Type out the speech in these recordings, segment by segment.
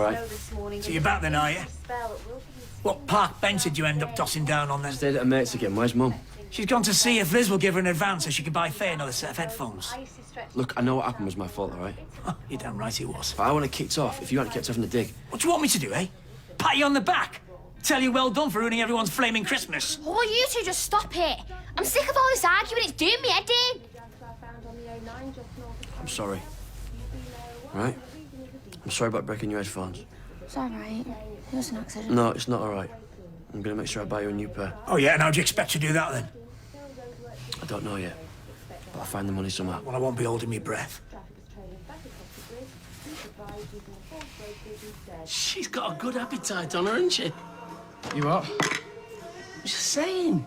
right. So you're back then, are you? What park bench did you end up tossing down on then? Stayed at a mate's again. Where's Mum? She's gone to see if Liz will give her an advance so she can buy Faye another set of headphones. Look, I know what happened was my fault, all right? Oh, you're damn right it was. But I want to kicked off if you hadn't kept off in the dig. What do you want me to do, eh? Pat you on the back? Tell you well done for ruining everyone's flaming Christmas? Oh, you two just stop it. I'm sick of all this arguing. It's doing me head in. I'm sorry. All right? I'm sorry about breaking your headphones. It's all right. It was an accident. No, it's not all right. I'm going to make sure I buy you a new pair. Oh, yeah? And how do you expect to do that, then? I don't know yet, but I'll find the money somehow. Well, I won't be holding my breath. She's got a good appetite on her, hasn't she? You what? Just saying.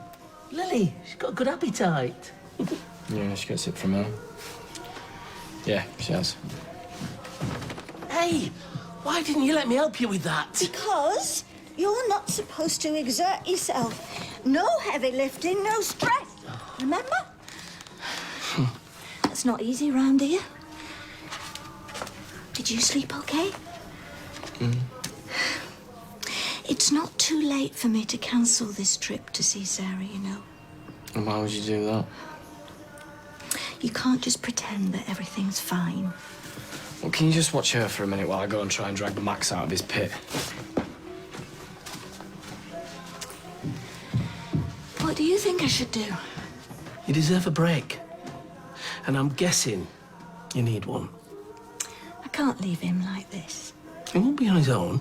Lily, she's got a good appetite. Yeah, she gets it from her. Yeah, she has. Hey, why didn't you let me help you with that? Because you're not supposed to exert yourself. No heavy lifting, no stress. Remember? It's not easy round here. Did you sleep okay? It's not too late for me to cancel this trip to see Sarah, you know. And why would you do that? You can't just pretend that everything's fine. Well, can you just watch her for a minute while I go and try and drag Max out of his pit? What do you think I should do? You deserve a break. And I'm guessing you need one. I can't leave him like this. He won't be on his own.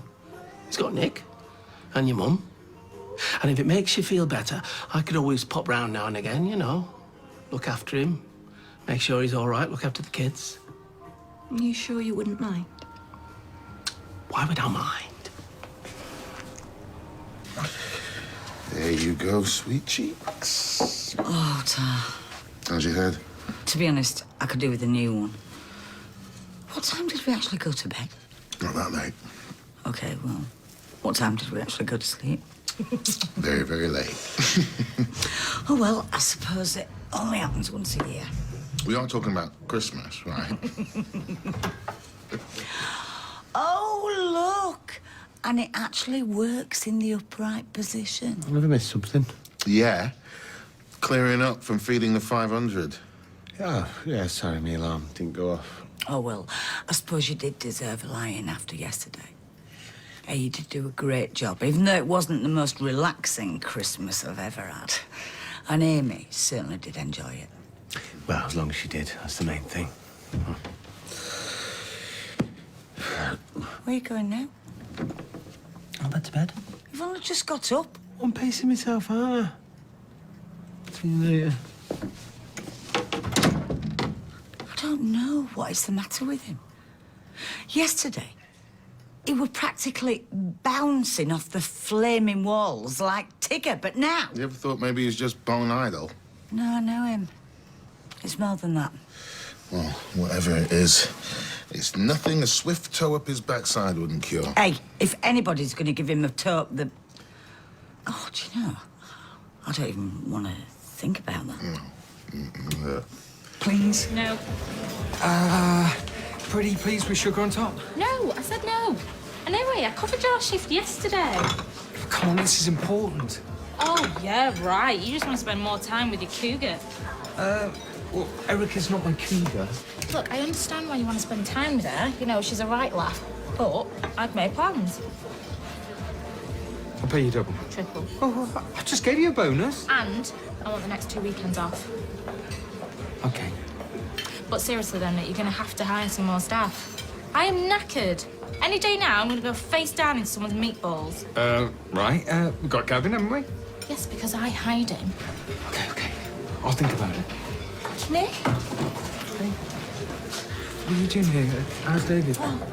He's got Nick and your mum. And if it makes you feel better, I could always pop round now and again, you know. Look after him. Make sure he's all right. Look after the kids. Are you sure you wouldn't mind? Why would I mind? There you go, sweet cheeks. Oh, Tar. How's your head? To be honest, I could do with a new one. What time did we actually go to bed? Not that late. OK, well, what time did we actually go to sleep? Very, very late. Oh, well, I suppose it only happens once a year. We are talking about Christmas, right? Oh, look! And it actually works in the upright position. I've never missed something. Yeah. Clearing up from feeding the 500. Oh, yeah, sorry, my alarm didn't go off. Oh, well, I suppose you did deserve a lie-in after yesterday. Hey, you did do a great job, even though it wasn't the most relaxing Christmas I've ever had. And Amy certainly did enjoy it. Well, as long as she did, that's the main thing. Where are you going now? I'm back to bed. You've only just got up. I'm pacing myself, aren't I? See you later. I don't know what is the matter with him. Yesterday, he was practically bouncing off the flaming walls like Tigger, but now... You ever thought maybe he's just bone idle? No, I know him. It's more than that. Well, whatever it is, it's nothing a swift toe up his backside wouldn't cure. Hey, if anybody's going to give him a toe, the... Oh, do you know, I don't even want to think about that. No. Please? No. Pretty please with sugar on top? No, I said no. And anyway, I covered your shift yesterday. Come on, this is important. Oh, yeah, right. You just want to spend more time with your cougar. Well, Erica's not my cougar. Look, I understand why you want to spend time with her. You know, she's a right laugh. But I've made plans. I'll pay you double. Triple. Oh, I just gave you a bonus. And I want the next 2 weekends off. OK. But seriously, then, you're going to have to hire some more staff. I am knackered. Any day now, I'm going to go face down in someone's meatballs. Right. We've got Gavin, haven't we? Yes, because I hired him. OK. I'll think about it. Nick? Hey. What are you doing here? How's David? Oh,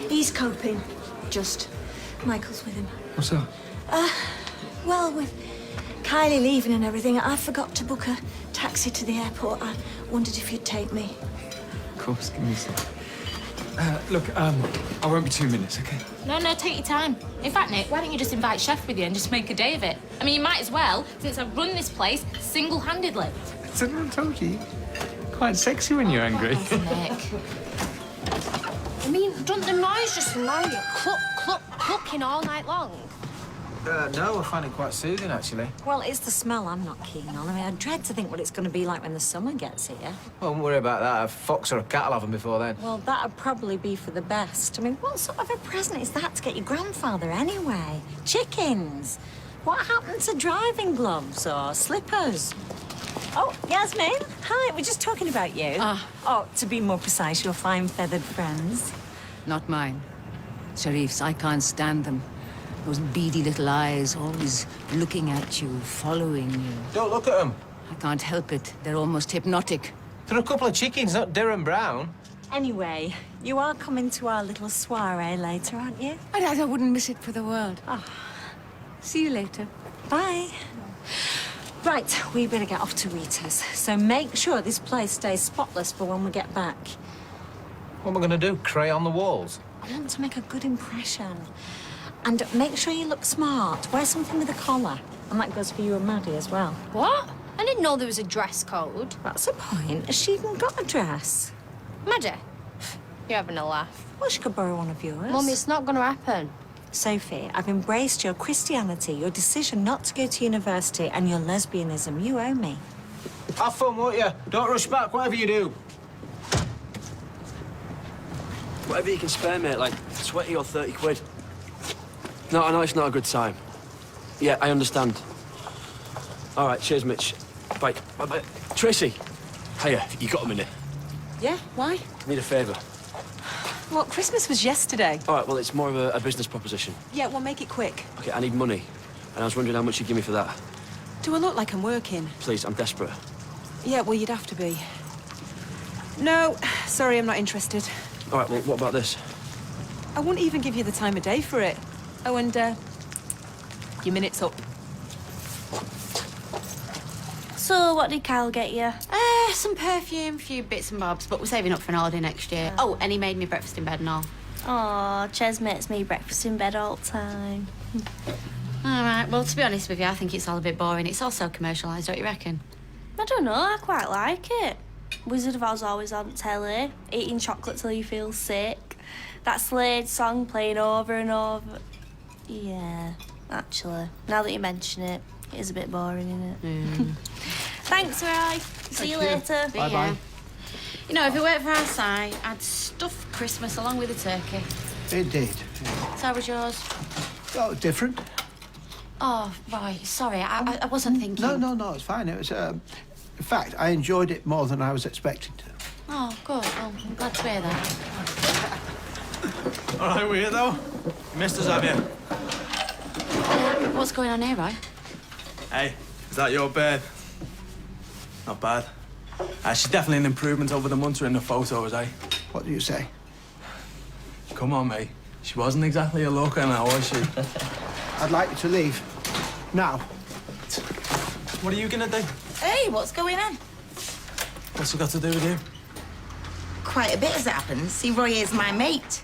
he's coping. Just. Michael's with him. What's up? Well, with Kylie leaving and everything, I forgot to book a taxi to the airport. I wondered if you'd take me. Of course, give me a sec. Look, I won't be 2 minutes, OK? No, take your time. In fact, Nick, why don't you just invite Chef with you and just make a day of it? I mean, you might as well, since I've run this place single-handedly. So I told you. Quite sexy when you're angry. Oh, Nick. I mean, don't the noise just annoy you? Cluck, cluck, clucking all night long? No, I find it quite soothing, actually. Well, it's the smell I'm not keen on. I mean, I dread to think what it's going to be like when the summer gets here. Well, don't worry about that. A fox or a cat will have them before then. Well, that'd probably be for the best. I mean, what sort of a present is that to get your grandfather anyway? Chickens? What happened to driving gloves or slippers? Oh, Yasmin. Hi, we're just talking about you. Oh, to be more precise, your fine feathered friends. Not mine. Sharif's, I can't stand them. Those beady little eyes always looking at you, following you. Don't look at them. I can't help it. They're almost hypnotic. They're a couple of chickens, not Durham Brown. Anyway, you are coming to our little soiree later, aren't you? I wouldn't miss it for the world. See you later. Bye. Right, we better get off to Rita's. So make sure this place stays spotless for when we get back. What am I going to do? Cray on the walls? I want to make a good impression. And make sure you look smart. Wear something with a collar. And that goes for you and Maddie as well. What? I didn't know there was a dress code. That's the point. Has she even got a dress? Maddie, you're having a laugh. Well, she could borrow one of yours. Mum, it's not going to happen. Sophie, I've embraced your Christianity, your decision not to go to university, and your lesbianism. You owe me. Have fun, won't you? Don't rush back, whatever you do. Whatever you can spare, mate, like 20 or 30 quid. No, I know it's not a good time. Yeah, I understand. All right, cheers, Mitch. Bye. Bye-bye. Tracy. Hiya, you got a minute? Yeah, why? Need a favour. Well, Christmas was yesterday. All right, well, it's more of a business proposition. Yeah, well, make it quick. Okay, I need money. And I was wondering how much you'd give me for that. Do I look like I'm working? Please, I'm desperate. Yeah, well, you'd have to be. No, sorry, I'm not interested. All right, well, what about this? I wouldn't even give you the time of day for it. Oh, and, your minute's up. So, what did Kyle get you? Some perfume, a few bits and bobs, but we're saving up for an holiday next year. Oh, and he made me breakfast in bed and all. Aw, Ches makes me breakfast in bed all the time. All right, well, to be honest with you, I think it's all a bit boring. It's all so commercialised, don't you reckon? I don't know, I quite like it. Wizard of Oz always on telly, eating chocolate till you feel sick. That Slade song playing over and over. Yeah, actually, now that you mention it, it is a bit boring, isn't it? Thanks, Roy. See you later. Bye-bye. You know, if it weren't for our side, I'd stuff Christmas along with the turkey. It did. So how was yours? Oh, different. Oh, Roy, sorry, I wasn't thinking. No, it's fine. It was, in fact, I enjoyed it more than I was expecting to. Oh, good. Well, I'm glad to hear that. All right, we're here, though. You missed us, have you? What's going on here, Roy? Hey, is that your babe? Not bad. She's definitely an improvement over the munter in the photos, eh? What do you say? Come on, mate. She wasn't exactly a looker now, was she? I'd like you to leave. Now. What are you gonna do? Hey, what's going on? What's it got to do with you? Quite a bit as it happens. See, Roy is my mate.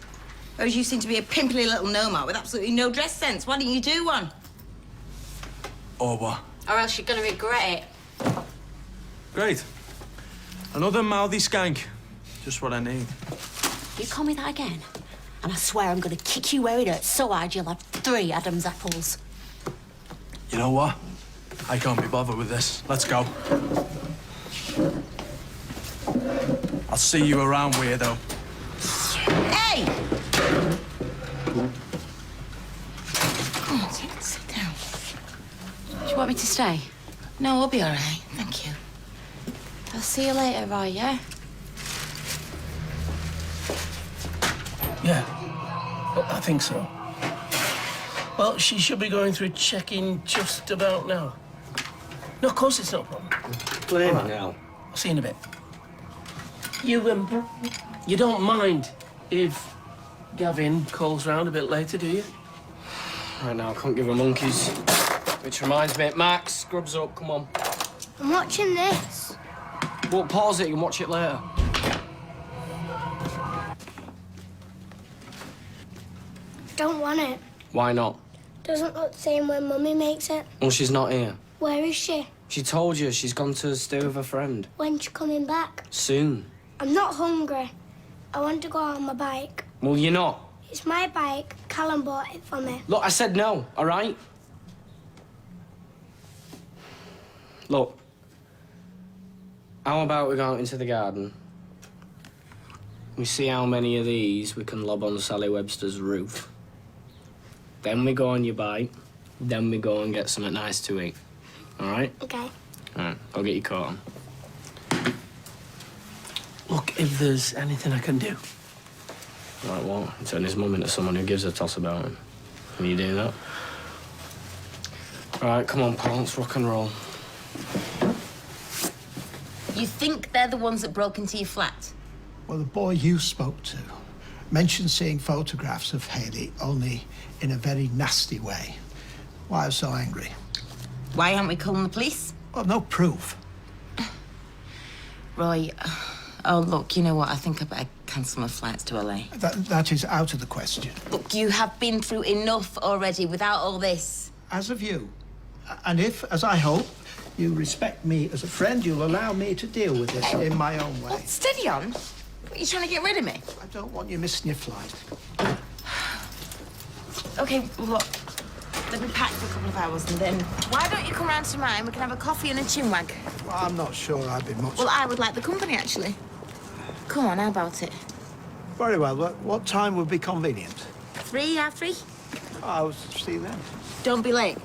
Whereas you seem to be a pimply little nomad with absolutely no dress sense. Why don't you do one? Or what? Or else you're gonna regret it. Great. Another mouthy skank. Just what I need. You call me that again, and I swear I'm gonna kick you where it hurts so hard you'll have 3 Adam's apples. You know what? I can't be bothered with this. Let's go. I'll see you around, weirdo. Hey! Come on, sit down. Do you want me to stay? No, we'll be all right. Thank you. I'll see you later, Roy, yeah? Yeah, I think so. Well, she should be going through checking just about now. No, of course it's no problem. Blame me now. I'll see you in a bit. You don't mind if Gavin calls round a bit later, do you? Right now, I can't give her monkeys. Which reminds me, Max, scrubs up, come on. I'm watching this. Well, pause it, you can watch it later. Don't want it. Why not? Doesn't look the same when Mummy makes it. Well, she's not here. Where is she? She told you she's gone to stay with her friend. When's she coming back? Soon. I'm not hungry. I want to go on my bike. Well, you're not. It's my bike. Callum bought it for me. Look, I said no, all right? Look, how about we go out into the garden? We see how many of these we can lob on Sally Webster's roof. Then we go on your bike. Then we go and get something nice to eat. All right? Okay. All right, I'll get your coat on. Look, if there's anything I can do. Right, well, turn his mum into someone who gives a toss about him. Can you do that? All right, come on, pal, let's rock and roll. You think they're the ones that broke into your flat? Well, the boy you spoke to mentioned seeing photographs of Hayley, only in a very nasty way. Why I was so angry? Why aren't we calling the police? Well, no proof. Roy, oh, look, you know what? I think I better cancel my flights to LA. That is out of the question. Look, you have been through enough already without all this. As of you. And if, as I hope, you respect me as a friend, you'll allow me to deal with this in my own way. Steady on. What, you trying to get rid of me? I don't want you missing your flight. Okay, look. Let me pack for a couple of hours and then... Why don't you come round to mine? We can have a coffee and a chinwag. Well, I'm not sure I'd be much... Well, I would like the company, actually. Come on, how about it? Very well. What time would be convenient? 3, half 3? I'll see you then. Don't be late.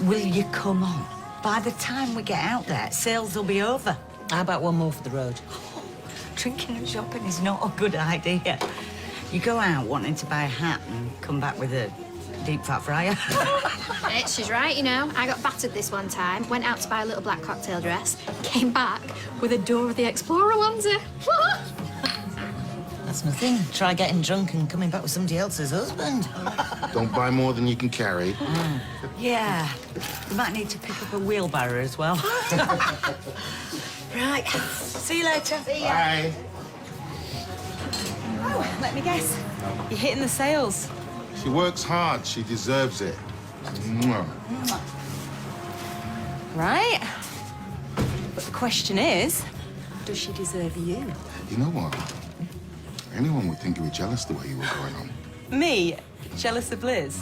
Will you come on? By the time we get out there, sales will be over. How about one more for the road? Drinking and shopping is not a good idea. You go out wanting to buy a hat and come back with a deep fat fryer. She's right, you know. I got battered this one time, went out to buy a little black cocktail dress, came back with a Dora the Explorer onesie. That's nothing. Try getting drunk and coming back with somebody else's husband. Don't buy more than you can carry. Yeah, you might need to pick up a wheelbarrow as well. Right, see you later. See ya. Bye. Oh, let me guess. You're hitting the sales. She works hard. She deserves it. Mwah. Right. But the question is, does she deserve you? You know what? Anyone would think you were jealous the way you were going on. Me? Jealous of Liz?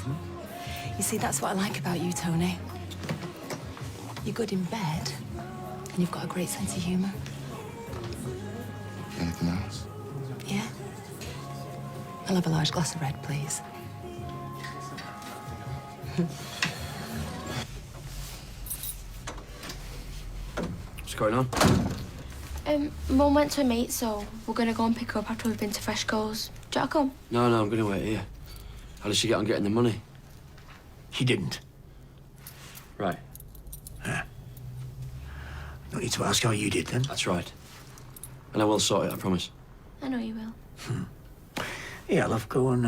You see, that's what I like about you, Tony. You're good in bed, and you've got a great sense of humour. Anything else? Yeah? I'll have a large glass of red, please. What's going on? Mum went to a meet, so we're gonna go and pick her up after we've been to Freshco's. Do you want to come? No, I'm going to wait here. How did she get on getting the money? He didn't. Right. No need to ask how you did, then. That's right. And I will sort it, I promise. I know you will. Yeah, love, go and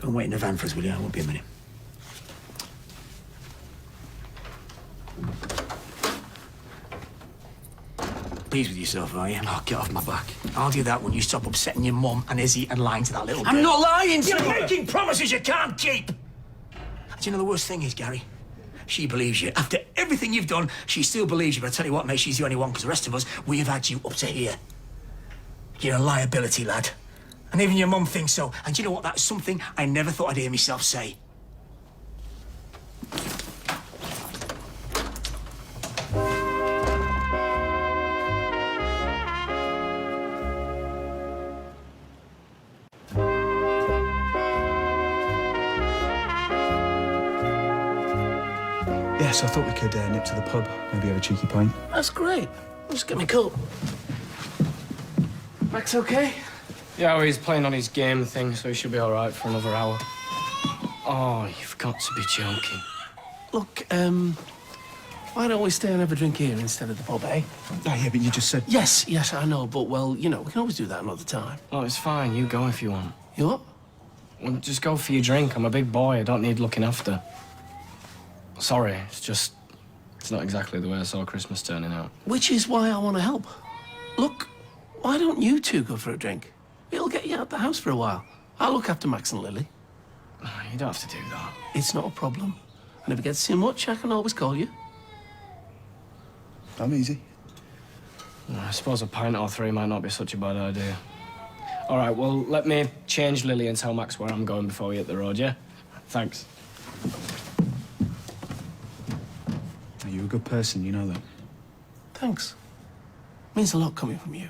wait in the van for us, will you? I won't be a minute. Pleased with yourself, are you? Oh, get off my back. I'll do that when you stop upsetting your mum and Izzy and lying to that little girl. I'm not lying to You're her. making promises you can't keep! Do you know the worst thing is, Gary? She believes you. After everything you've done, she still believes you. But I tell you what, mate, she's the only one, because the rest of us, we have had you up to here. You're a liability, lad. And even your mum thinks so. And do you know what? That's something I never thought I'd hear myself say. Yes, I thought we could nip to the pub, maybe have a cheeky pint. That's great. Just get me coat. Max okay? Yeah, well, he's playing on his game thing, so he should be all right for another hour. Oh, you've got to be joking. Look, why don't we stay and have a drink here instead of the pub, eh? Oh, yeah, but you just said... Yes, I know, but, well, you know, we can always do that another time. Oh, it's fine. You go if you want. You what? Well, just go for your drink. I'm a big boy. I don't need looking after. Sorry, it's not exactly the way I saw Christmas turning out. Which is why I want to help. Look, why don't you two go for a drink? It'll get you out the house for a while. I'll look after Max and Lily. Oh, you don't have to do that. It's not a problem. And if it gets too much, I can always call you. I'm easy. I suppose a pint or three might not be such a bad idea. All right, well, let me change Lily and tell Max where I'm going before we hit the road, yeah? Thanks. You're a good person, you know that. Thanks. Means a lot coming from you.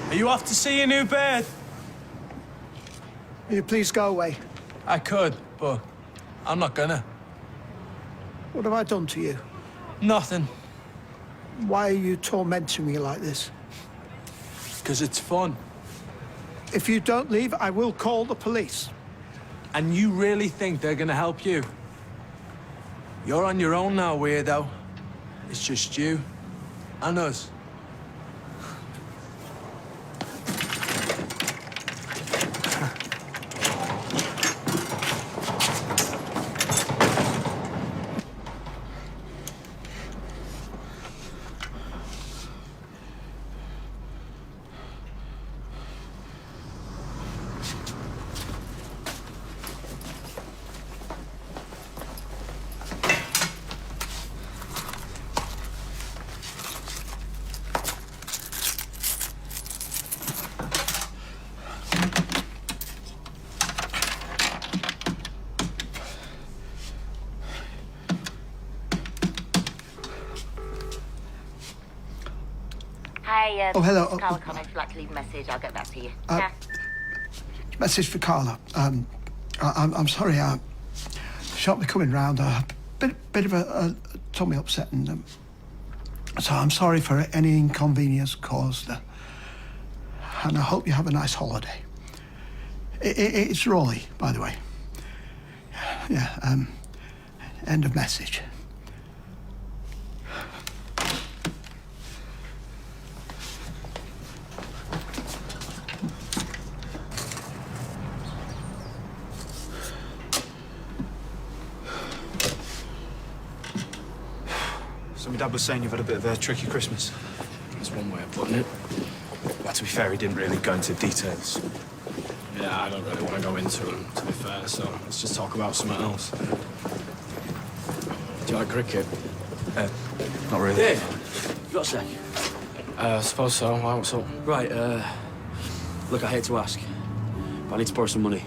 Are you off to see your new bed? Will you please go away? I could, but I'm not gonna. What have I done to you? Nothing. Why are you tormenting me like this? Because it's fun. If you don't leave, I will call the police. And you really think they're gonna help you? You're on your own now, weirdo. It's just you and us. Hi, Oh, hello. It's Carla Connor. If you'd like to leave a message, I'll get back to you. Message for Carla. I'm sorry, I shan't be coming round. A bit of a tummy upset, and so I'm sorry for any inconvenience caused. And I hope you have a nice holiday. It's Rolly, by the way. Yeah, end of message. So my dad was saying you've had a bit of a tricky Christmas. That's one way of putting it. But to be fair, he didn't really go into details. Yeah, I don't really want to go into them, to be fair, so let's just talk about something else. Do you like cricket? Not really. Dave, you got a sec? I suppose so. Why, what's up? Right, look, I hate to ask, but I need to borrow some money.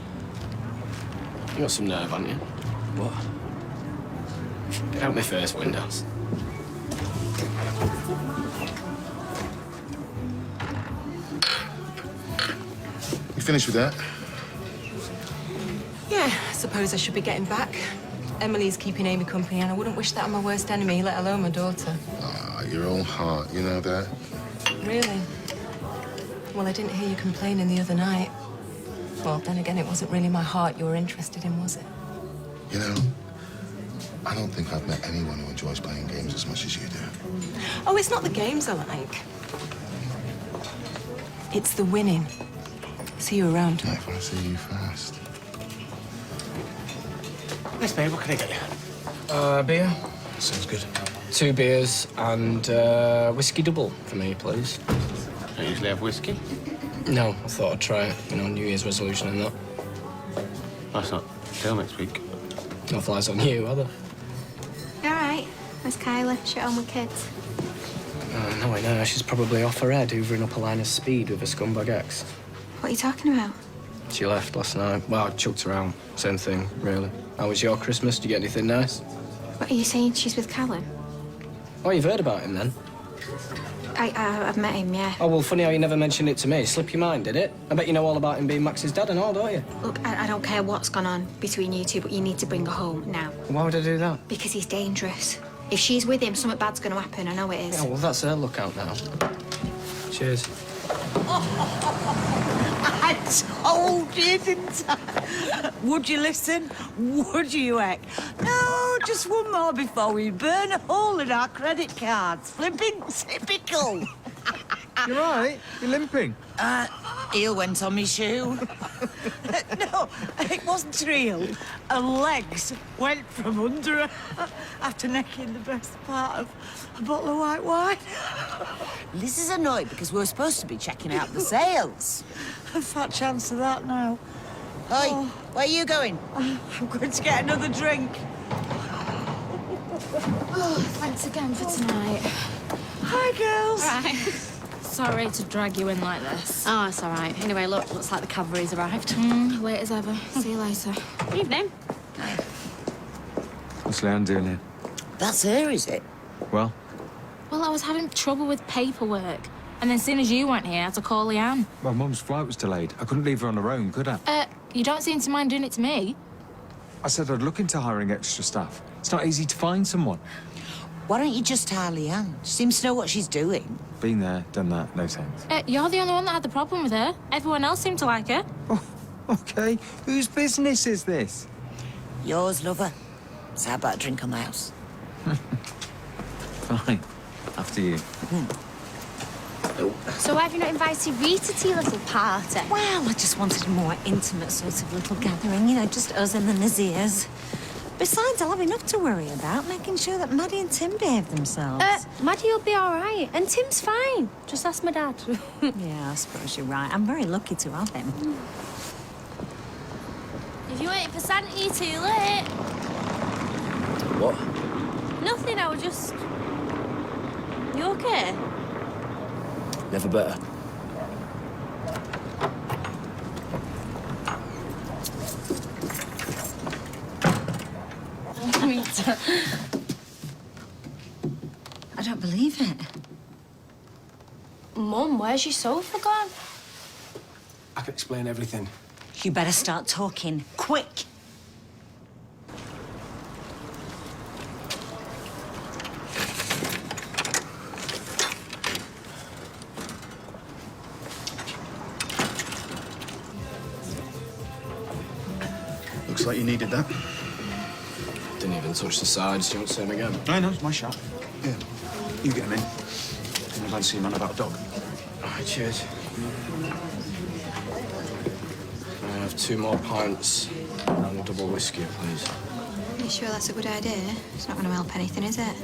You got some nerve, haven't you? What? Get out my face, Windows. You finished with that? Yeah, I suppose I should be getting back. Emily's keeping Amy company, and I wouldn't wish that on my worst enemy, let alone my daughter. Ah, your own heart, you know that? Really? Well, I didn't hear you complaining the other night. Well, then again, it wasn't really my heart you were interested in, was it? You know, I don't think I've met anyone who enjoys playing games as much as you do. Oh, it's not the games I like. It's the winning. See you around. Yeah, if I see you first. Yes, babe, what can I get you? Beer? Sounds good. 2 beers and whiskey double for me, please. Don't usually have whiskey. No, I thought I'd try it. You know, New Year's resolution and that. That's not till next week. No flies on you, are there? All right. That's Kyla. She's at home with kids. No, I know. She's probably off her head, hoovering up a line of speed with a scumbag ex. What are you talking about? She left last night. Well, I chucked her out. Same thing, really. How was your Christmas? Did you get anything nice? What are you saying? She's with Callum? Oh, you've heard about him, then? I've met him, yeah. Oh, well, funny how you never mentioned it to me. Slip your mind, did it? I bet you know all about him being Max's dad and all, don't you? Look, I don't care what's gone on between you two, but you need to bring her home now. Why would I do that? Because he's dangerous. If she's with him, something bad's going to happen. I know it is. Yeah, well, that's her lookout now. Cheers. I told you, didn't I? Would you listen? Would you, Eck? No, just one more before we burn a hole in our credit cards. Flipping typical. You're right. You're limping. Heel went on me shoe. No, it wasn't real. Her legs went from under her after necking the best part of a bottle of white wine. Liz is annoyed because we're supposed to be checking out the sales. A fat chance of that now. Oi, Oh. where are you going? I'm going to get another drink. Oh, thanks again for tonight. Hi, girls. Right. Sorry to drag you in like this. Oh, it's all right. Anyway, look, looks like the cavalry's arrived. Late as ever. See you later. Evening. What's Leanne doing here? That's her, is it? Well, Well, I was having trouble with paperwork. And then as soon as you went here, I had to call Leanne. my mum's flight was delayed. I couldn't leave her on her own, could I? You don't seem to mind doing it to me. I said I'd look into hiring extra staff. It's not easy to find someone. Why don't you just hire Leanne? She seems to know what she's doing. Been there, done that, no thanks. You're the only one that had the problem with her. Everyone else seemed to like her. Okay, whose business is this? Yours, lover. So how about a drink on the house? Fine, after you. So why have you not invited Rita to your little party? Well, I just wanted a more intimate sort of little gathering, you know, just us and the Nazirs. Besides, I'll have enough to worry about, making sure that Maddie and Tim behave themselves. Maddie will be all right, and Tim's fine. Just ask my dad. Yeah, I suppose you're right. I'm very lucky to have him. If you're waiting for Santa, you're too late. What? Nothing, I was just... You okay? Never better. I don't believe it. Mum, where's your sofa gone? I can explain everything. You better start talking. Quick! Looks like you needed that. Didn't even touch the sides. Do you want to see him again? No, it's my shot. Yeah, you get him in. And I've had to see man about a dog. All right, cheers. I have 2 more pints and a double whiskey, please. Are you sure that's a good idea? It's not going to help anything, is it?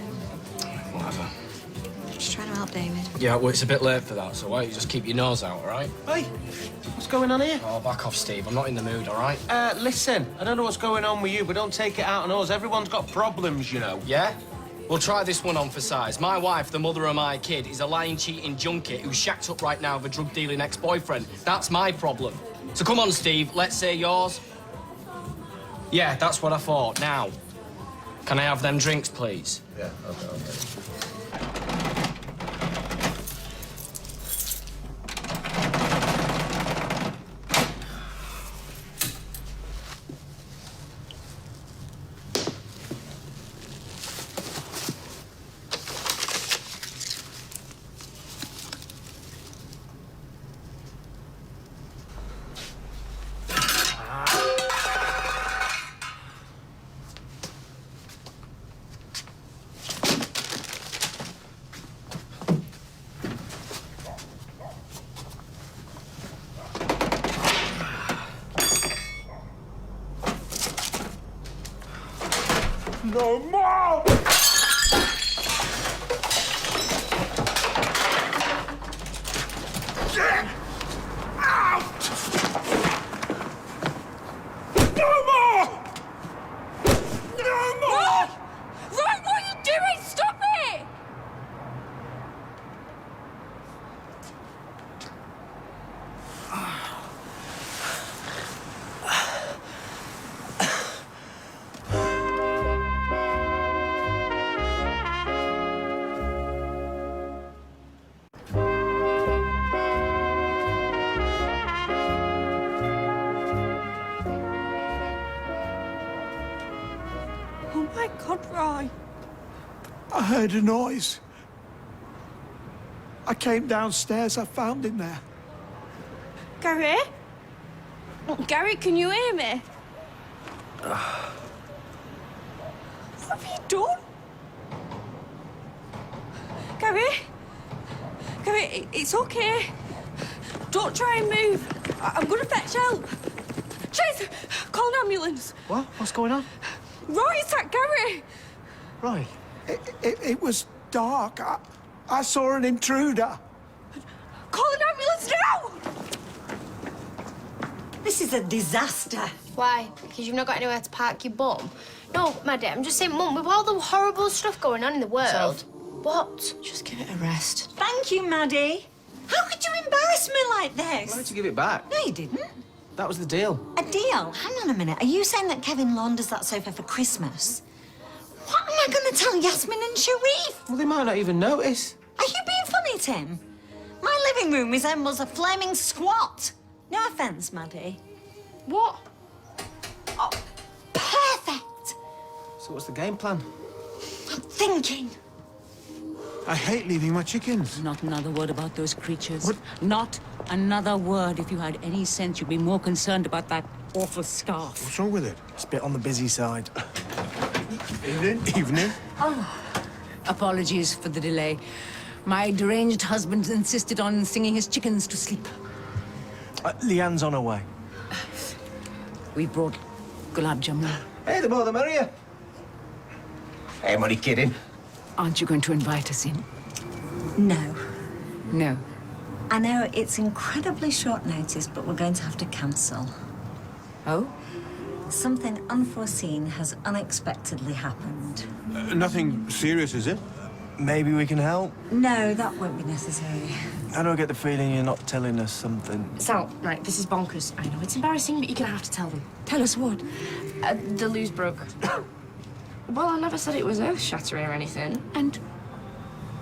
Whatever. Just trying to help David. Yeah, well, it's a bit late for that, so why don't you just keep your nose out, all right? Hey, what's going on here? Oh, back off, Steve. I'm not in the mood, all right? Listen, I don't know what's going on with you, but don't take it out on us. Everyone's got problems, you know. Yeah? We'll try this one on for size. My wife, the mother of my kid, is a lying, cheating junkie who's shacked up right now with a drug-dealing ex-boyfriend. That's my problem. So come on, Steve, let's say yours. Yeah, that's what I thought. Now, can I have them drinks, please? Yeah, okay. No more! Get out! No more! No more! Right, what are you doing? Stop it! Oh, my God, Roy. I heard a noise. I came downstairs. I found him there. Gary? Gary, can you hear me? What have you done? Gary? Gary, it's okay. Don't try and move. I'm gonna fetch help. Chase, call an ambulance. What? What's going on? Roy, it's that Gary. Roy? It was dark. I saw an intruder. Call an ambulance now! This is a disaster. Why? Because you've not got anywhere to park your bum? No, Maddie, I'm just saying, Mum, with all the horrible stuff going on in the world... What? Just give it a rest. Thank you, Maddie. How could you embarrass me like this? Why don't you give it back? No, you didn't. That was the deal. A deal? Hang on a minute. Are you saying that Kevin launders that sofa for Christmas? What am I going to tell Yasmin and Sharif? Well, they might not even notice. Are you being funny, Tim? My living room resembles a flaming squat. No offence, Maddie. What? Oh, perfect. So what's the game plan? I'm thinking. I hate leaving my chickens. Not another word about those creatures. What? Not another word. If you had any sense, you'd be more concerned about that awful scarf. What's wrong with it? It's a bit on the busy side. Evening. Evening. Oh, apologies for the delay. My deranged husband insisted on singing his chickens to sleep. Leanne's on her way. We brought gulab jamun. Hey, the more the merrier. Hey, I'm only kidding. Aren't you going to invite us in? No. No. I know it's incredibly short notice, but we're going to have to cancel. Oh? Something unforeseen has unexpectedly happened. Nothing serious, is it? Maybe we can help. No, that won't be necessary. I don't get the feeling you're not telling us something. Sal, right, this is bonkers. I know it's embarrassing, but you're gonna have to tell them. Tell us what? The loose broke. Well, I never said it was earth-shattering or anything. And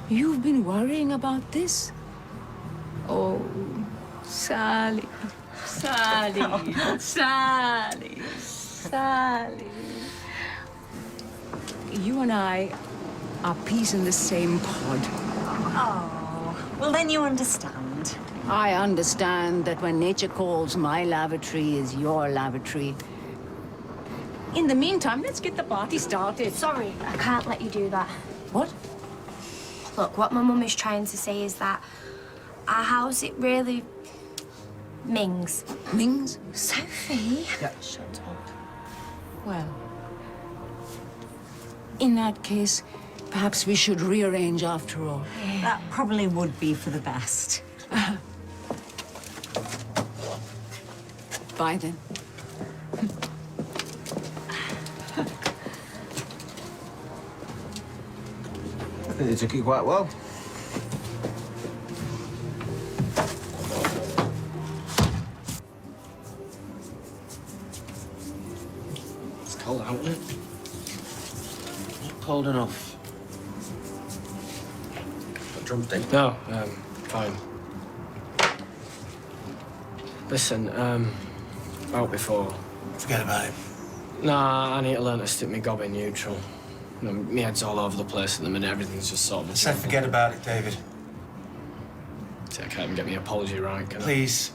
you've been worrying about this? Oh, Sally. Sally. Sally. Sally. You and I are peas in the same pod. Oh, well then you understand. I understand that when nature calls, my lavatory is your lavatory. In the meantime, let's get the party started. Sorry, I can't let you do that. What? Look, what my mum is trying to say is that our house, it really mings. Mings? Sophie? Yeah. Shut up. Well, in that case, perhaps we should rearrange after all. That probably would be for the best. Bye then. I think they took it quite well. It's cold out, isn't it? Not cold enough. Got drumstick? No, fine. Listen, out before. Forget about it. Nah, I need to learn to stick my gob in neutral. You know, my head's all over the place at the minute. Everything's just sort of... Said forget about it, David. See, I can't even get my apology right, can I? Please.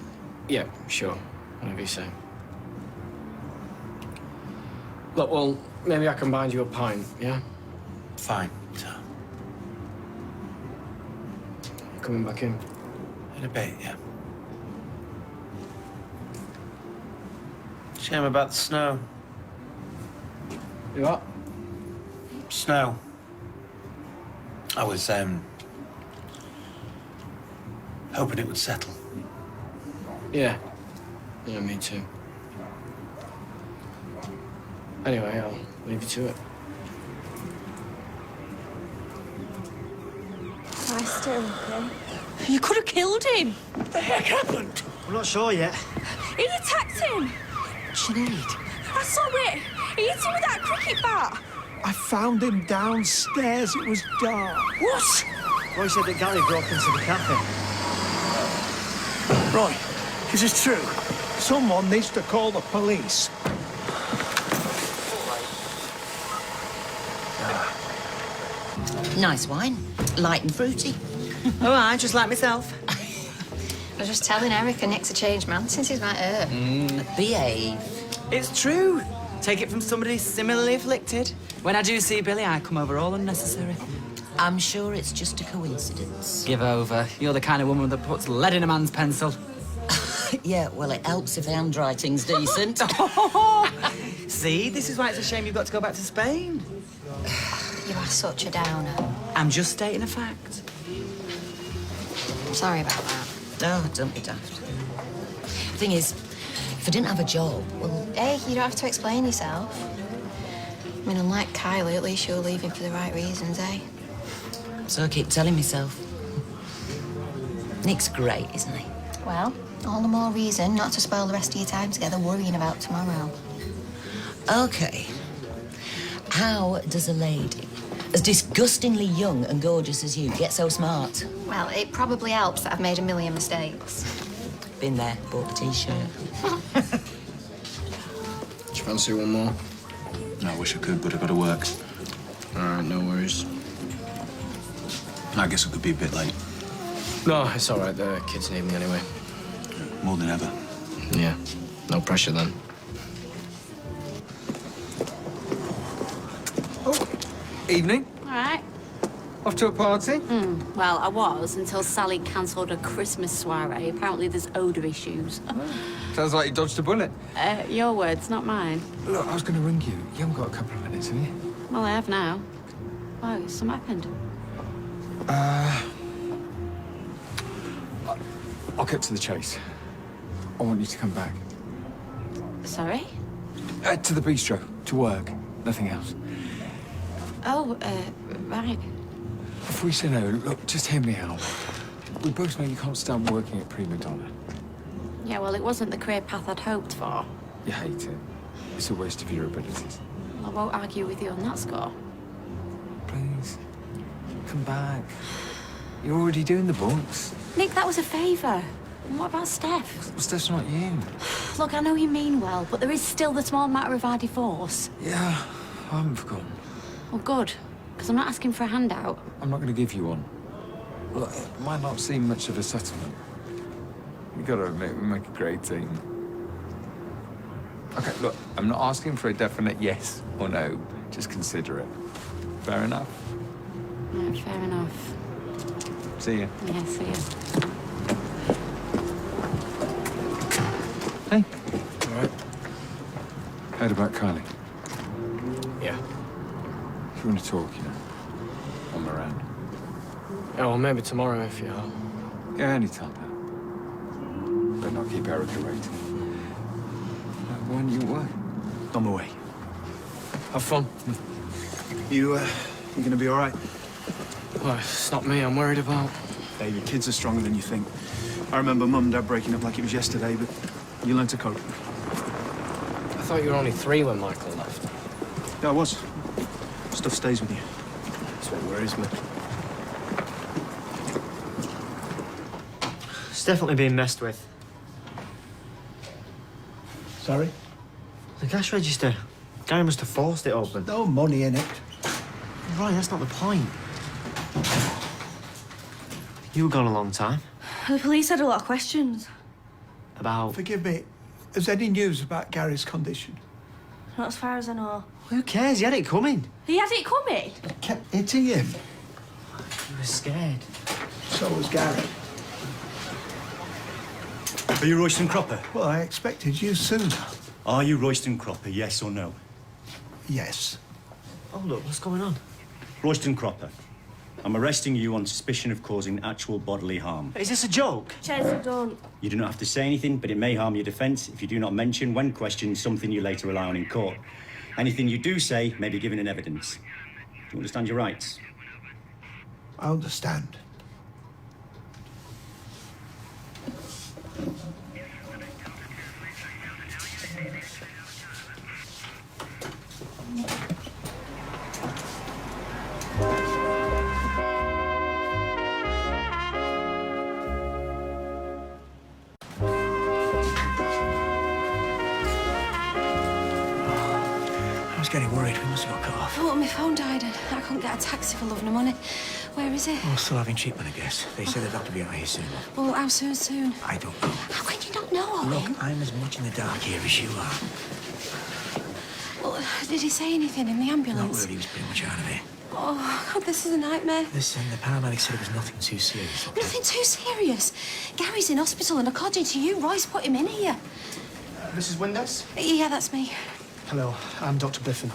Yeah, sure. Whatever you say. Look, well, maybe I can bind you a pint, yeah? Fine. You coming back in? In a bit, yeah. Shame about the snow. You what? Snow. I was, hoping it would settle. Yeah. Yeah, me too. Anyway, I'll leave you to it. Am I still okay? You could have killed him. What the heck happened? I'm not sure yet. He attacked him. Sinead, I saw it. He hit him with that cricket bat. I found him downstairs. It was dark. What? Roy said that Gary broke into the cafe. Roy, is this true? Someone needs to call the police. Nice wine. Light and fruity. All right, just like myself. I was just telling Erica Nick's a changed man since he's met her. Behave. It's true. Take it from somebody similarly afflicted. When I do see Billy, I come over all unnecessary. I'm sure it's just a coincidence. Give over. You're the kind of woman that puts lead in a man's pencil. Yeah, well, it helps if the handwriting's decent. See, this is why it's a shame you've got to go back to Spain. You are such a downer. I'm just stating a fact. Sorry about that. Oh, don't be daft. The thing is, if I didn't have a job, well... Hey, you don't have to explain yourself. I mean, unlike Kylie, at least you're leaving for the right reasons, eh? So I keep telling myself. Nick's great, isn't he? Well, all the more reason not to spoil the rest of your time together worrying about tomorrow. OK. How does a lady as disgustingly young and gorgeous as you get so smart? Well, it probably helps that I've made a million mistakes. Been there, bought the T-shirt. Do you fancy one more? No, I wish I could, but I've got to work. All right, no worries. I guess I could be a bit late. No, it's all right. The kids need me anyway. More than ever. Yeah, no pressure then. Evening. All right. Off to a party? Well, I was until Sally cancelled a Christmas soiree. Apparently there's odour issues. Sounds like you dodged a bullet. Your words, not mine. Look, I was going to ring you. You haven't got a couple of minutes, have you? Well, I have now. Why, something happened? I'll cut to the chase. I want you to come back. Sorry? To the bistro, to work. Nothing else. Oh, right. Before you say no, look, just hear me out. We both know you can't stand working at Prima Donna. Yeah, well, it wasn't the career path I'd hoped for. You hate it. It's a waste of your abilities. I won't argue with you on that score. Please, come back. You're already doing the books. Nick, that was a favour. And what about Steph? Steph's not you. Look, I know you mean well, but there is still the small matter of our divorce. Yeah, I haven't forgotten. Well, good, because I'm not asking for a handout. I'm not going to give you one. Look, it might not seem much of a settlement. You got to admit, we make a great team. Okay, look, I'm not asking for a definite yes or no. Just consider it. Fair enough? Yeah, fair enough. See you. Yeah, see you. Hey. All right. Heard about Kylie? Yeah. If you want to talk, you know, I'm around. Yeah, well, maybe tomorrow if you are. Yeah, anytime now. Better not keep Erica waiting. When you work? I'm away. Have fun. You gonna be all right? Well, it's not me I'm worried about. Hey, your kids are stronger than you think. I remember Mum and Dad breaking up like it was yesterday, but you learn to cope. I thought you were only 3 when Michael left. Yeah, I was. Stuff stays with you. That's what worries me. It's definitely being messed with. Sorry? The cash register. Gary must have forced it open. No money in it. Right, that's not the point. You were gone a long time. The police had a lot of questions. About... Forgive me. Is there any news about Gary's condition? Not as far as I know. Who cares? He had it coming. He had it coming? Kept hitting him. He was scared. So was Gary. Are you Royston Cropper? Well, I expected you sooner. Are you Royston Cropper, yes or no? Yes. Oh, look, what's going on? Royston Cropper, I'm arresting you on suspicion of causing actual bodily harm. Is this a joke? Ches, don't. You do not have to say anything, but it may harm your defence if you do not mention, when questioned, something you later rely on in court. Anything you do say may be given in evidence. Do you understand your rights? I understand. was getting worried. We must have got cut off. Oh, my phone died and I couldn't get a taxi for love nor money. Where is it? Oh, still having treatment, I guess. They said the doctor will be out here soon. Well, how soon? I don't know. How can you not know, Owen? Look, I'm as much in the dark here as you are. Well, did he say anything in the Not ambulance? really, he was pretty much out of it. Oh, God, this is a nightmare. Listen, the paramedic said it was nothing too serious. Okay? Nothing too serious. Gary's in hospital, and according to you, Roy's put him in here. Mrs. Windass? Yeah, that's me. Hello, I'm Dr. Biffin.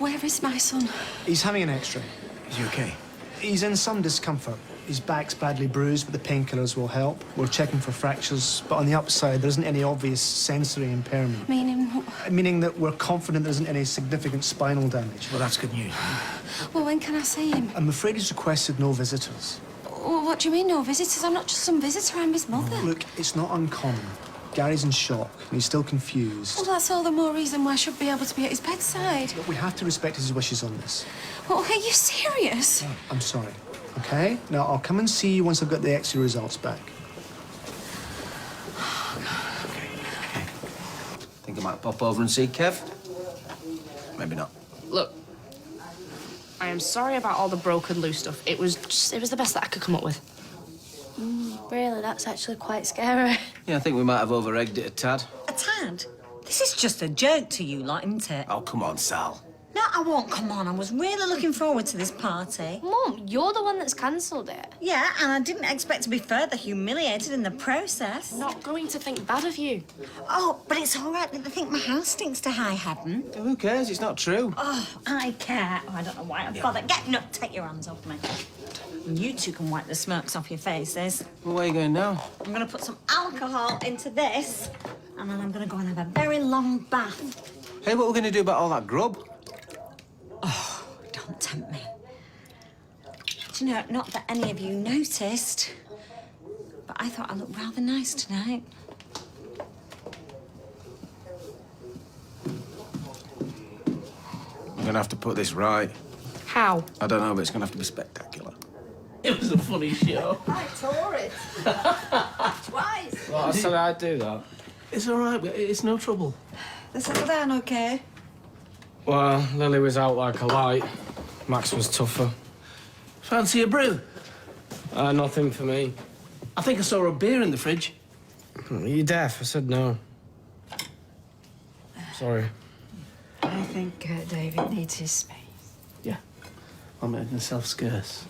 Where is my son? He's having an X-ray. Is he okay? He's in some discomfort. His back's badly bruised, but the painkillers will help. We're checking for fractures, but on the upside, there isn't any obvious sensory impairment. Meaning? Meaning that we're confident there isn't any significant spinal damage. Well, that's good news. Well, when can I see him? I'm afraid he's requested no visitors. Well, what do you mean, no visitors? I'm not just some visitor, I'm his mother. Look, it's not uncommon. Gary's in shock, and he's still confused. Well, that's all the more reason why I should be able to be at his bedside. But we have to respect his wishes on this. Well, are you serious? I'm sorry, okay? Now, I'll come and see you once I've got the X-ray results back. Think I might pop over and see Kev? Maybe not. Look, I am sorry about all the broken loose stuff. It was the best that I could come up with. Really, that's actually quite scary. Yeah, I think we might have over-egged it a tad. A tad? This is just a joke to you, lot, isn't it? Oh, come on, Sal. No, I won't come on. I was really looking forward to this party. Mum, you're the one that's cancelled it. Yeah, and I didn't expect to be further humiliated in the process. Not going to think bad of you. Oh, but it's all right that they think my house stinks to high heaven. Who cares? It's not true. Oh, I care. Oh, I don't know why I bother. Get no, take your hands off me. And you two can wipe the smirks off your faces. Well, where are you going now? I'm going to put some alcohol into this, and then I'm going to go and have a very long bath. Hey, what are we going to do about all that grub? Oh, don't tempt me. Do you know, not that any of you noticed, but I thought I looked rather nice tonight. I'm going to have to put this right. How? I don't know, but it's going to have to be spectacular. It was a funny show. I tore it. Twice. Well, I said I'd do that. It's all right, but it's no trouble. They settled down okay? Well, Lily was out like a light. Max was tougher. Fancy a brew? Nothing for me. I think I saw a beer in the fridge. Are you deaf? I said no. Sorry. I think David needs his space. Yeah. I'm making myself scarce.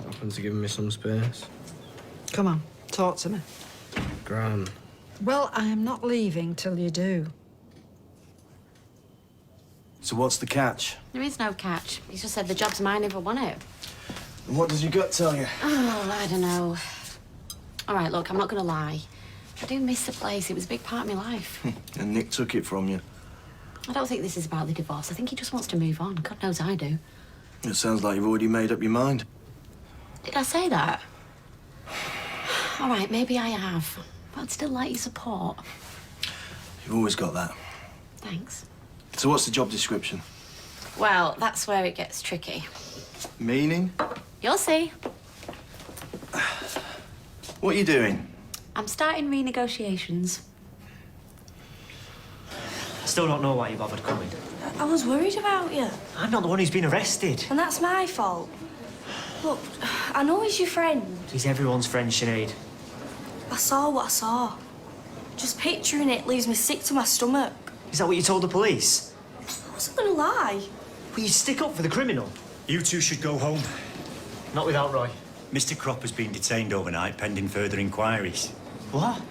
Happen to give me some space. Come on, talk to me. Gran. Well, I am not leaving till you do. So what's the catch? There is no catch. He just said the job's mine if I want it. And what does your gut tell you? Oh, I don't know. All right, look, I'm not going to lie. I do miss the place. It was a big part of my life. And Nick took it from you. I don't think this is about the divorce. I think he just wants to move on. God knows I do. It sounds like you've already made up your mind. Did I say that? All right, maybe I have. But I'd still like your support. You've always got that. Thanks. So what's the job description? Well, that's where it gets tricky. Meaning? You'll see. What are you doing? I'm starting renegotiations. I still don't know why you bothered coming. I was worried about you. I'm not the one who's been arrested. And that's my fault. Look, I know he's your friend. He's everyone's friend, Sinead. I saw what I saw. Just picturing it leaves me sick to my stomach. Is that what you told the police? I wasn't gonna lie. Well, you stick up for the criminal. You two should go home. Not without Roy. Mr. Cropp has been detained overnight pending further inquiries. What?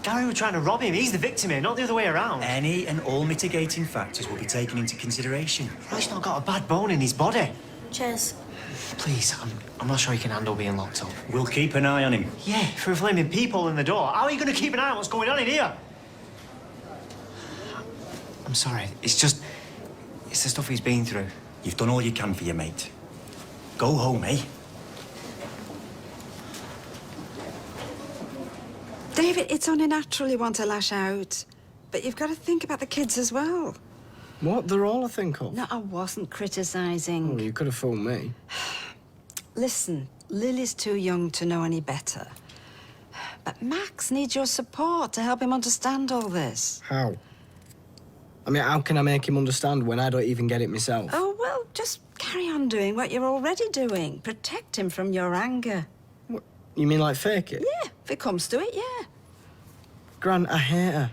Gary were trying to rob him. He's the victim here, not the other way around. Any and all mitigating factors will be taken into consideration. Roy's not got a bad bone in his body. Cheers. Please, I'm not sure he can handle being locked up. We'll keep an eye on him. Yeah, for a flaming peephole in the door. How are you going to keep an eye on what's going on in here? I'm sorry. It's the stuff he's been through. You've done all you can for your mate. Go home, eh? David, it's only natural you want to lash out. But you've got to think about the kids as well. What? They're all I think of. No, I wasn't criticising. Oh, you could have fooled me. Listen, Lily's too young to know any better. But Max needs your support to help him understand all this. How? I mean, how can I make him understand when I don't even get it myself? Oh, well, just carry on doing what you're already doing. Protect him from your anger. What? You mean like fake it? Yeah, if it comes to it, yeah. Gran, I hate her.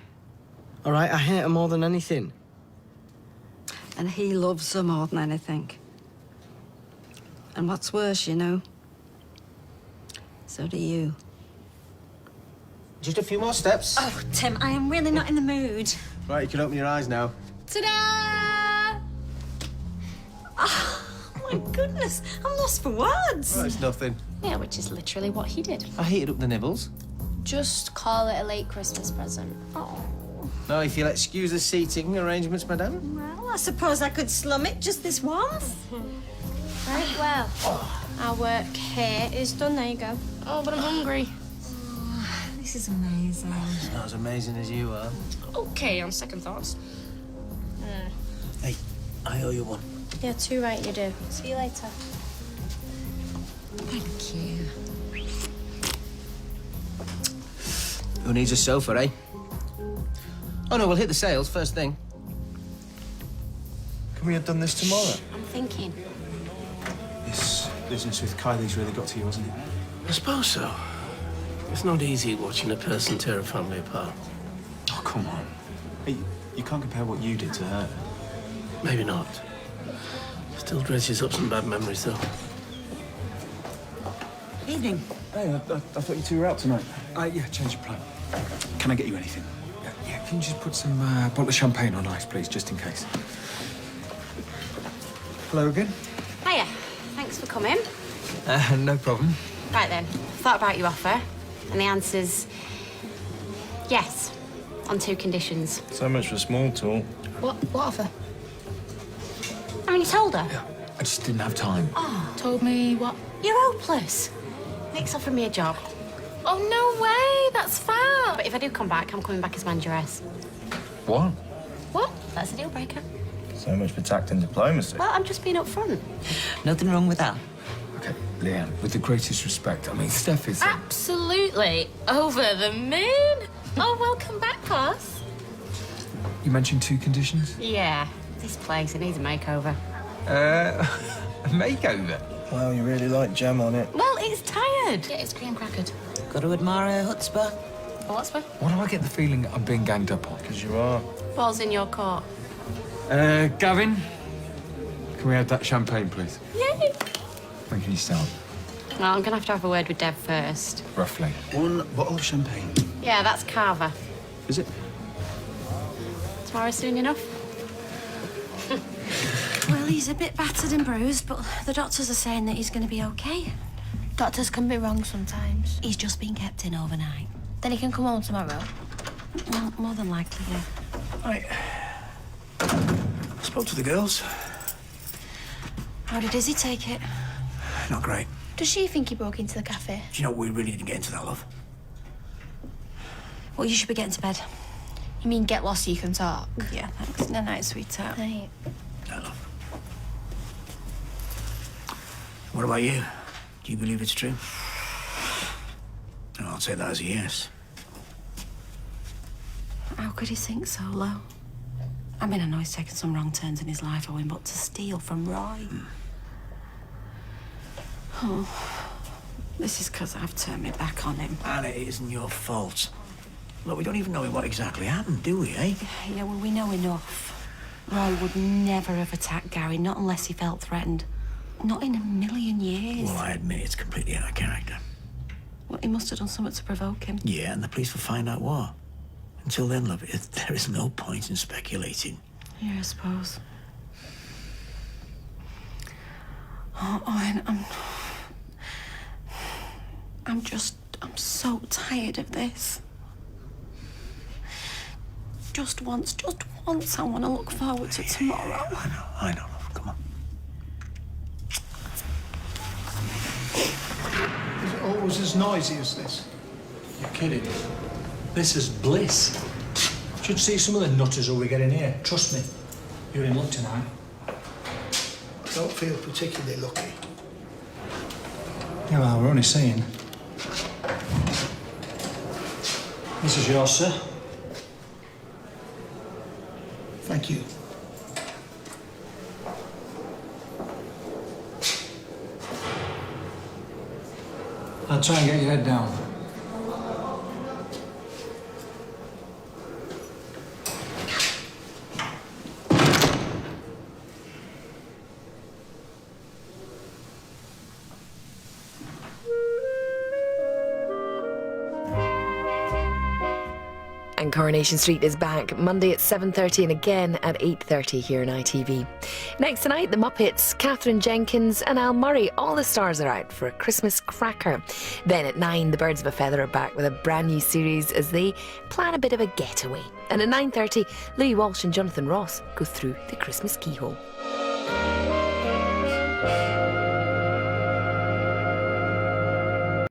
All right, I hate her more than anything. And he loves her more than anything. And what's worse, you know, so do you. Just a few more steps. Oh, Tim, I am really not in the mood. Right, you can open your eyes now. Ta-da! Oh, my goodness, I'm lost for words. Oh, it's nothing. Yeah, which is literally what he did. I heated up the nibbles. Just call it a late Christmas present. Oh. Now, if you'll excuse the seating arrangements, madame. Well, I suppose I could slum it just this once. Right, well, our work here is done. There you go. Oh, but I'm hungry. This is amazing. It's not as amazing as you are. Okay, on second thoughts. Hey, I owe you one. Yeah, too right you do. See you later. Thank you. Who needs a sofa, eh? Oh, no, we'll hit the sales first thing. Can we have done this tomorrow? I'm thinking. This business with Kylie's really got to you, hasn't it? I suppose so. It's not easy watching a person tear a family apart. Oh, come on. Hey, you can't compare what you did to her. Maybe not. Still dredges up some bad memories, though. Evening. Hey, I thought you two were out tonight. Yeah, change your plan. Can I get you anything? Yeah, can you just put some bottle of champagne on ice, please, just in case? Hello again. Hiya. Thanks for coming. No problem. Right then, thought about your offer, and the answer's yes, on 2 conditions. So much for small talk. What offer? I mean, you told her. Yeah, I just didn't have time. Oh, told me what? You're hopeless. Nick's offered me a job. Oh, no way, that's fab. But if I do come back, I'm coming back as manageress. What? What? That's a deal breaker. So much for tact and diplomacy. Well, I'm just being upfront. Nothing wrong with that. Okay, Leanne, with the greatest respect, I mean, Steph is... Absolutely over the moon. Oh, welcome back, boss. You mentioned 2 conditions? Yeah, this place, it needs a makeover. A makeover? Wow, you really like jam on it. Well, it's tired. Yeah, it's cream crackered. Got to admire her chutzpah. What's for? Why do I get the feeling I'm being ganged up on? Because you are. Ball's in your court. Gavin, can we have that champagne, please? Yay. When can you start? Well, I'm gonna have to have a word with Dev first. Roughly. 1 bottle of champagne. Yeah, that's Carver. Is it? Tomorrow soon enough? Well, he's a bit battered and bruised, but the doctors are saying that he's going to be okay. Doctors can be wrong sometimes. He's just been kept in overnight. Then he can come home tomorrow. Well, more than likely, yeah. Right. I spoke to the girls. How did Izzy take it? Not great. Does she think he broke into the cafe? Do you know, we really didn't get into that, love. Well, you should be getting to bed. You mean get lost so you can talk? Yeah, thanks. Good night, sweetheart. Night. No, love. What about you? Do you believe it's true? Oh, I'll take that as a yes. How could he sink so low? I mean, I know he's taken some wrong turns in his life, Owen, but to steal from Roy... Oh, this is because I've turned my back on him. And it isn't your fault. Look, we don't even know what exactly happened, do we, eh? Yeah, well, we know enough. Roy would never have attacked Gary, not unless he felt threatened. Not in a million years. Well, I admit it's completely out of character. Well, he must have done something to provoke him. Yeah, and the police will find out what. Until then, love, there is no point in speculating. Yeah, I suppose. Oh, Owen, I'm so tired of this. Just once, I want to look forward to tomorrow. I know, love. Come on. Is it always as noisy as this? You're kidding. This is bliss. Should see some of the nutters who we get in here. Trust me. You're in luck tonight. I don't feel particularly lucky. Yeah, well, we're only seeing. This is yours, sir. Thank you. I'll try and get your head down. And Coronation Street is back Monday at 7:30 and again at 8:30 here on ITV. Next tonight, the Muppets, Catherine Jenkins and Al Murray. All the stars are out for a Christmas cracker. Then at 9, the Birds of a Feather are back with a brand new series as they plan a bit of a getaway. And at 9:30, Louis Walsh and Jonathan Ross go through the Christmas keyhole.